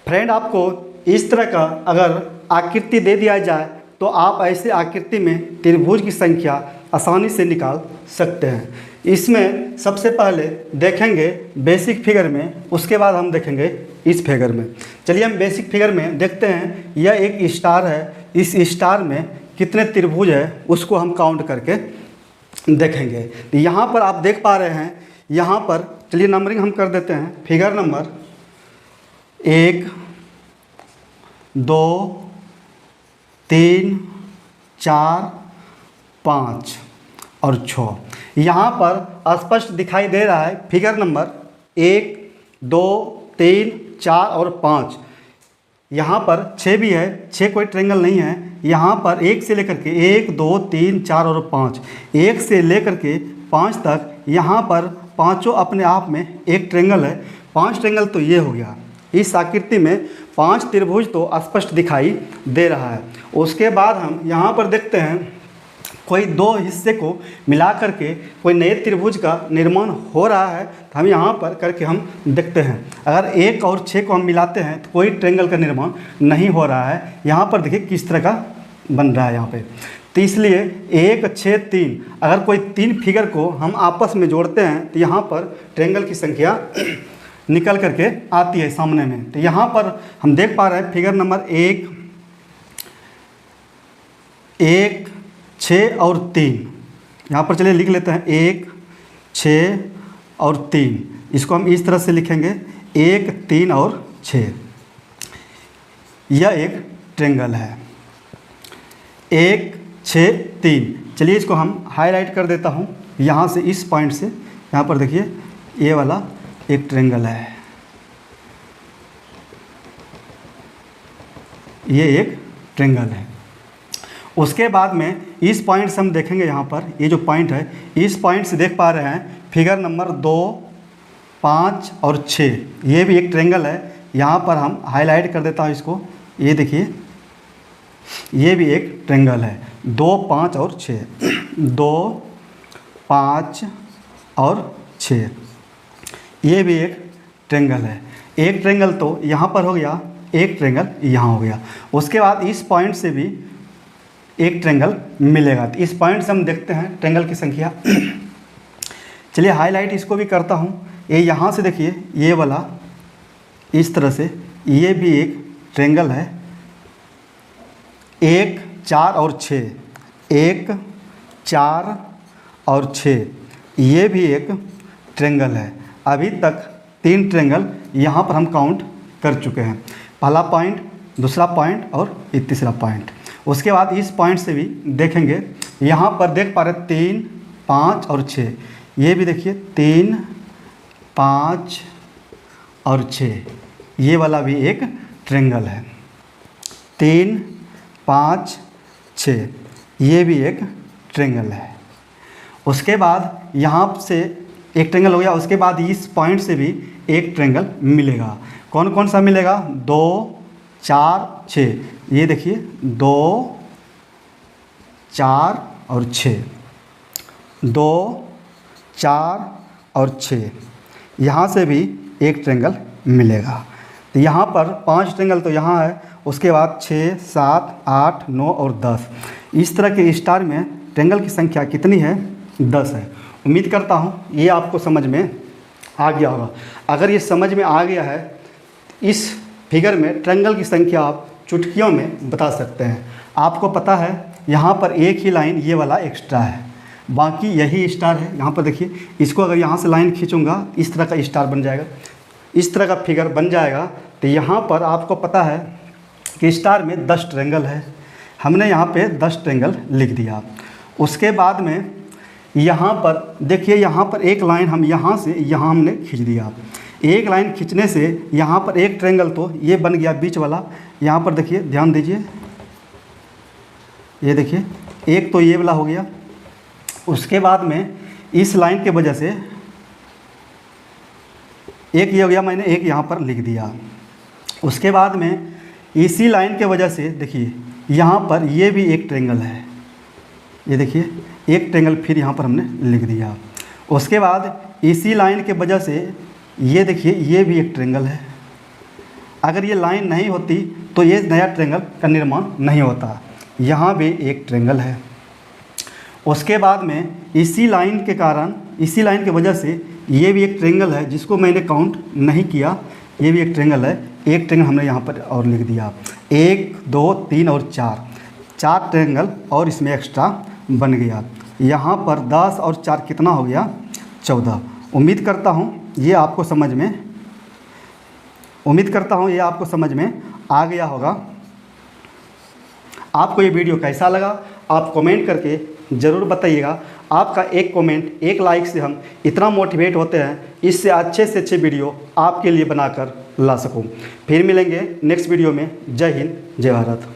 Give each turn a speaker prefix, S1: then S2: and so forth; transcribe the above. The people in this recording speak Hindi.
S1: फ्रेंड, आपको इस तरह का अगर आकृति दे दिया जाए तो आप ऐसे आकृति में त्रिभुज की संख्या आसानी से निकाल सकते हैं। इसमें सबसे पहले देखेंगे बेसिक फिगर में, उसके बाद हम देखेंगे इस फिगर में। चलिए हम बेसिक फिगर में देखते हैं। यह एक स्टार है, इस स्टार में कितने त्रिभुज है उसको हम काउंट करके देखेंगे। तो यहाँ पर आप देख पा रहे हैं, यहाँ पर चलिए नंबरिंग हम कर देते हैं। फिगर नंबर 1 2 3 4 5 और 6 यहाँ पर स्पष्ट दिखाई दे रहा है। फिगर नंबर 1 2 3 4 और 5, यहाँ पर 6 भी है, 6 कोई ट्रेंगल नहीं है। यहाँ पर 1 से लेकर के 1 2 3 4 और 5, 1 से लेकर के 5 तक यहाँ पर पाँचों अपने आप में एक ट्रेंगल है। 5 ट्रेंगल तो ये हो गया। इस आकृति में 5 त्रिभुज तो स्पष्ट दिखाई दे रहा है। उसके बाद हम यहाँ पर देखते हैं कोई 2 हिस्से को मिला करके कोई नए त्रिभुज का निर्माण हो रहा है। तो हम यहाँ पर करके हम देखते हैं। अगर 1 और 6 को हम मिलाते हैं तो कोई ट्रेंगल का निर्माण नहीं हो रहा है। यहाँ पर देखिए किस तरह का बन रहा है यहाँ पे। तो इसलिए 1 6 3, अगर कोई 3 फिगर को हम आपस में जोड़ते हैं तो यहाँ पर ट्रेंगल की संख्या निकल करके आती है सामने में। तो यहाँ पर हम देख पा रहे हैं फिगर नंबर 1 6 और 3, यहाँ पर चलिए लिख लेते हैं 1 6 और 3। इसको हम इस तरह से लिखेंगे 1 3 और 6। यह एक ट्रेंगल है 1 6 3। चलिए इसको हम हाईलाइट कर देता हूँ यहाँ से, इस पॉइंट से। यहाँ पर देखिए ये वाला एक ट्रेंगल है, ये एक ट्रेंगल है। उसके बाद में इस पॉइंट से हम देखेंगे, यहाँ पर ये जो पॉइंट है, इस पॉइंट से देख पा रहे हैं फिगर नंबर 2 5 और 6, ये भी एक ट्रेंगल है। यहाँ पर हम हाईलाइट कर देता हूँ इसको। ये देखिए ये भी एक ट्रेंगल है 2 5 और 6, 2 5 और 6, ये भी एक ट्रेंगल है। एक ट्रेंगल तो यहाँ पर हो गया, एक ट्रेंगल यहाँ हो गया। उसके बाद इस पॉइंट से भी एक ट्रेंगल मिलेगा। तो इस पॉइंट से हम देखते हैं ट्रेंगल की संख्या। चलिए हाईलाइट इसको भी करता हूँ। ये यहाँ से देखिए ये वाला इस तरह से, ये भी एक ट्रेंगल है 1 4 और 6, 1 4 और 6, ये भी एक ट्रेंगल है। अभी तक 3 ट्रेंगल यहाँ पर हम काउंट कर चुके हैं। पहला पॉइंट, दूसरा पॉइंट और तीसरा पॉइंट। उसके बाद इस पॉइंट से भी देखेंगे, यहाँ पर देख पा रहे 3 5 और 6, ये भी देखिए 3 5 और 6, ये वाला भी एक ट्रेंगल है 3 5 6, ये भी एक ट्रेंगल है। उसके बाद यहाँ से एक ट्रेंगल हो गया। उसके बाद इस पॉइंट से भी एक ट्रेंगल मिलेगा। कौन कौन सा मिलेगा? 2 4 6, ये देखिए 2 4 और 6, 2 4 और 6, यहाँ से भी एक ट्रेंगल मिलेगा। तो यहाँ पर 5 ट्रेंगल तो यहाँ है। उसके बाद 6 7 8 9 और 10, इस तरह के स्टार में ट्रेंगल की संख्या कितनी है? 10 है। उम्मीद करता हूँ ये आपको समझ में आ गया होगा। अगर ये समझ में आ गया है, इस फिगर में ट्रेंगल की संख्या आप चुटकियों में बता सकते हैं। आपको पता है यहाँ पर एक ही लाइन ये वाला एक्स्ट्रा है, बाकी यही स्टार है। यहाँ पर देखिए, इसको अगर यहाँ से लाइन खींचूँगा इस तरह का स्टार बन जाएगा, इस तरह का फिगर बन जाएगा। तो यहाँ पर आपको पता है कि स्टार में 10 ट्रेंगल है। हमने यहाँ पे 10 ट्रेंगल लिख दिया। उसके बाद में यहाँ पर देखिए, यहाँ पर एक लाइन हम यहाँ से यहाँ हमने खींच दिया। एक लाइन खींचने से यहाँ पर एक ट्रेंगल तो ये बन गया बीच वाला। यहाँ पर देखिए, ध्यान दीजिए, ये देखिए एक तो ये वाला हो गया। उसके बाद में इस लाइन के वजह से एक ये हो गया, मैंने एक यहाँ पर लिख दिया। उसके बाद में इसी लाइन के वजह से देखिए यहाँ पर ये भी एक ट्रेंगल है, ये देखिए एक ट्रेंगल फिर यहाँ पर हमने लिख दिया। उसके बाद इसी लाइन के वजह से ये देखिए ये भी एक ट्रेंगल है। अगर ये लाइन नहीं होती तो ये नया ट्रायंगल का निर्माण नहीं होता। यहाँ भी एक ट्रायंगल है। उसके बाद में इसी लाइन के कारण, इसी लाइन की वजह से ये भी एक ट्रायंगल है जिसको मैंने काउंट नहीं किया। ये भी एक ट्रायंगल है। एक ट्रायंगल हमने यहाँ पर और लिख दिया, 1 2 3 और 4 ट्रायंगल और इसमें एक्स्ट्रा बन गया। यहाँ पर 10 और 4 कितना हो गया, 14। उम्मीद करता हूँ ये आपको समझ में आ गया होगा। आपको ये वीडियो कैसा लगा आप कमेंट करके ज़रूर बताइएगा। आपका एक कमेंट, एक लाइक से हम इतना मोटिवेट होते हैं, इससे अच्छे से अच्छे वीडियो आपके लिए बनाकर ला सकूं। फिर मिलेंगे नेक्स्ट वीडियो में। जय हिंद, जय भारत।